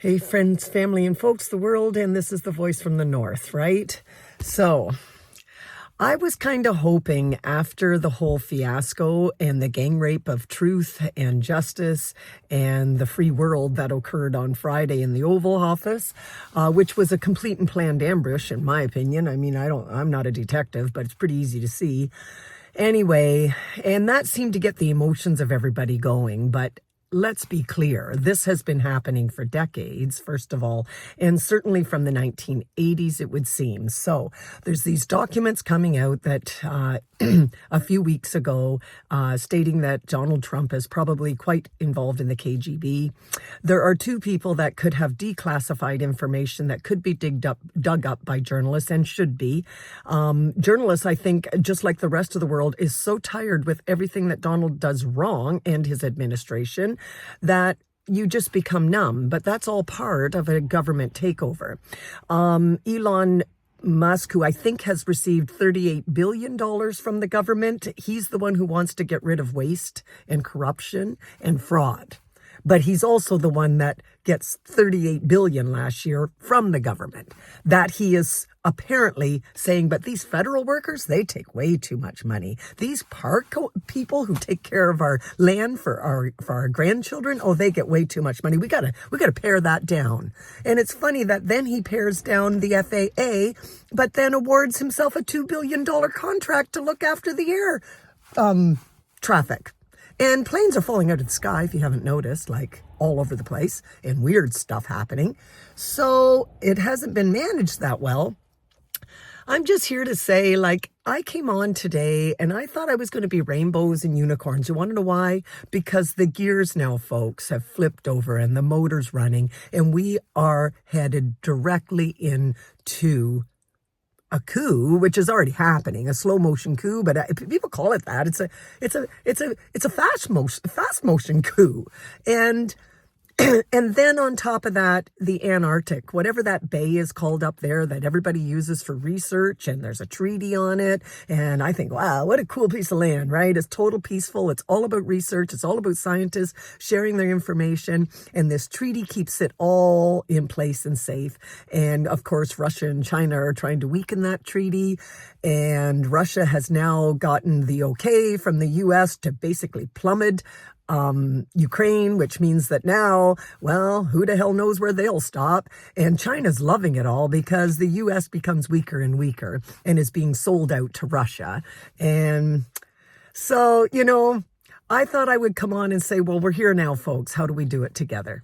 Hey, friends, family, and folks, the world, and this is the voice from the north, right? So, I was kind of hoping after the whole fiasco and the gang rape of truth and justice and the free world that occurred on Friday in the Oval Office, which was a complete and planned ambush, in my opinion. I mean, I'm not a detective, but it's pretty easy to see. Anyway, and that seemed to get the emotions of everybody going, but let's be clear, this has been happening for decades, first of all, and certainly from the 1980s, it would seem. So there's these documents coming out that a few weeks ago stating that Donald Trump is probably quite involved in the KGB. There are two people that could have declassified information that could be dug up by journalists and should be. Journalists, I think, just like the rest of the world, is so tired with everything that Donald does wrong and his administration that you just become numb. But that's all part of a government takeover. Elon Musk, who I think has received $38 billion from the government, he's the one who wants to get rid of waste and corruption and fraud. But he's also the one that gets $38 billion last year from the government. That he is apparently saying, but these federal workers, they take way too much money. These park people who take care of our land for our grandchildren, oh, they get way too much money. We gotta pare that down. And it's funny that then he pares down the FAA, but then awards himself a $2 billion contract to look after the air traffic. And planes are falling out of the sky, if you haven't noticed, like all over the place, and weird stuff happening. So it hasn't been managed that well. I'm just here to say, like, I came on today and I thought I was going to be rainbows and unicorns. You want to know why? Because the gears now, folks, have flipped over and the motor's running, and we are headed directly into a coup, which is already happening, a slow motion coup, but people call it that. It's a fast motion coup. And then on top of that, the Antarctic, whatever that bay is called up there that everybody uses for research, and there's a treaty on it. And I think, wow, what a cool piece of land, right? It's total peaceful. It's all about research. It's all about scientists sharing their information. And this treaty keeps it all in place and safe. And of course, Russia and China are trying to weaken that treaty. And Russia has now gotten the okay from the US to basically plummet Ukraine, which means that now, well, who the hell knows where they'll stop? And China's loving it all because the U.S. becomes weaker and weaker and is being sold out to Russia. And so, I thought I would come on and say, well, we're here now, folks. How do we do it together?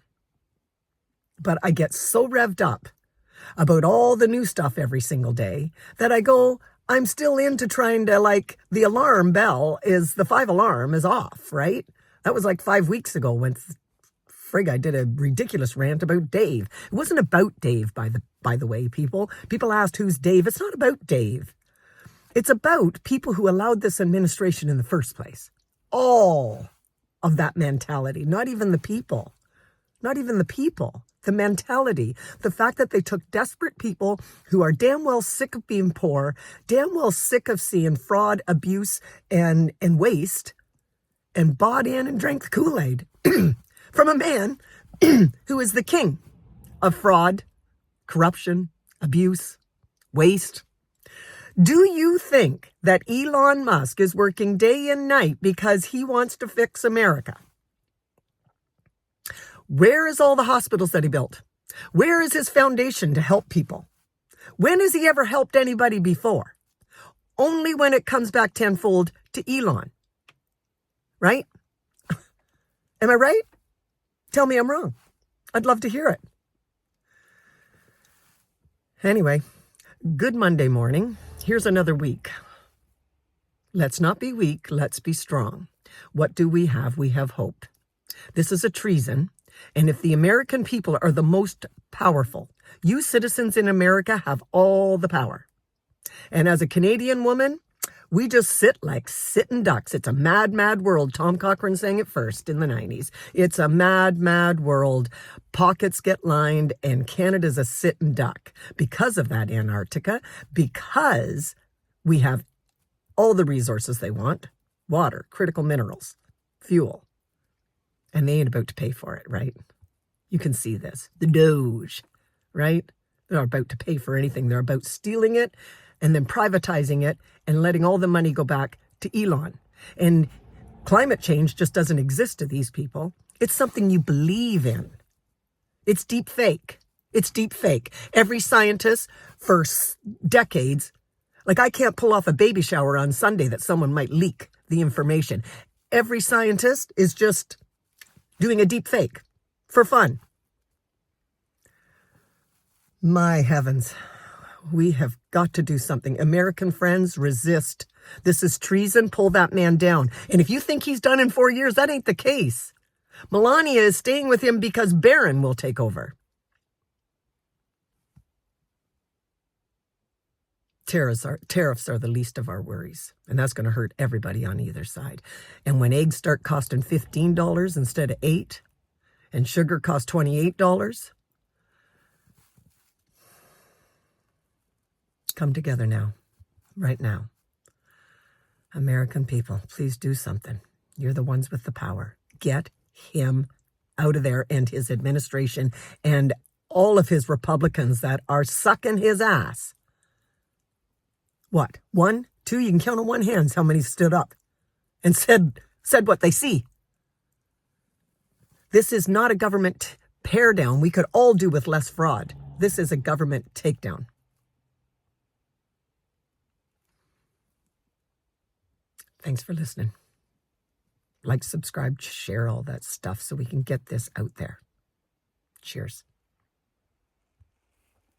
But I get so revved up about all the new stuff every single day that I'm still into trying to, like, the alarm bell the 5 alarm is off, right? That was like 5 weeks ago when I did a ridiculous rant about Dave. It wasn't about Dave, by the way, people. People asked who's Dave. It's not about Dave. It's about people who allowed this administration in the first place. All of that mentality, not even the people. The mentality, the fact that they took desperate people who are damn well sick of being poor, damn well sick of seeing fraud, abuse, and waste, and bought in and drank the Kool-Aid from a man who is the king of fraud, corruption, abuse, waste. Do you think that Elon Musk is working day and night because he wants to fix America? Where is all the hospitals that he built? Where is his foundation to help people? When has he ever helped anybody before? Only when it comes back tenfold to Elon. Right? Am I right? Tell me I'm wrong. I'd love to hear it. Anyway, good Monday morning. Here's another week. Let's not be weak. Let's be strong. What do we have? We have hope. This is a treason. And if the American people are the most powerful, you citizens in America have all the power. And as a Canadian woman, we just sit like sitting ducks. It's a mad, mad world. Tom Cochrane sang it first in the 90s. It's a mad, mad world. Pockets get lined, and Canada's a sitting duck because of that Antarctica, because we have all the resources they want: water, critical minerals, fuel. And they ain't about to pay for it, right? You can see this. The Doge, right? They're not about to pay for anything. They're about stealing it and then privatizing it and letting all the money go back to Elon. And climate change just doesn't exist to these people. It's something you believe in. It's deep fake. It's deep fake. Every scientist for decades, like I can't pull off a baby shower on Sunday that someone might leak the information. Every scientist is just doing a deep fake for fun. My heavens, we have got to do something. American friends, resist. This is treason. Pull that man down. And if you think he's done in 4 years, that ain't the case. Melania is staying with him because Barron will take over. Tariffs are the least of our worries, and that's going to hurt everybody on either side. And when eggs start costing $15 instead of $8, and sugar costs $28, come together now, right now. American people, please do something. You're the ones with the power. Get him out of there and his administration and all of his Republicans that are sucking his ass. What? 1, 2? You can count on one hand how many stood up and said what they see. This is not a government tear down. We could all do with less fraud. This is a government takedown. Thanks for listening. Like, subscribe, share all that stuff so we can get this out there. Cheers.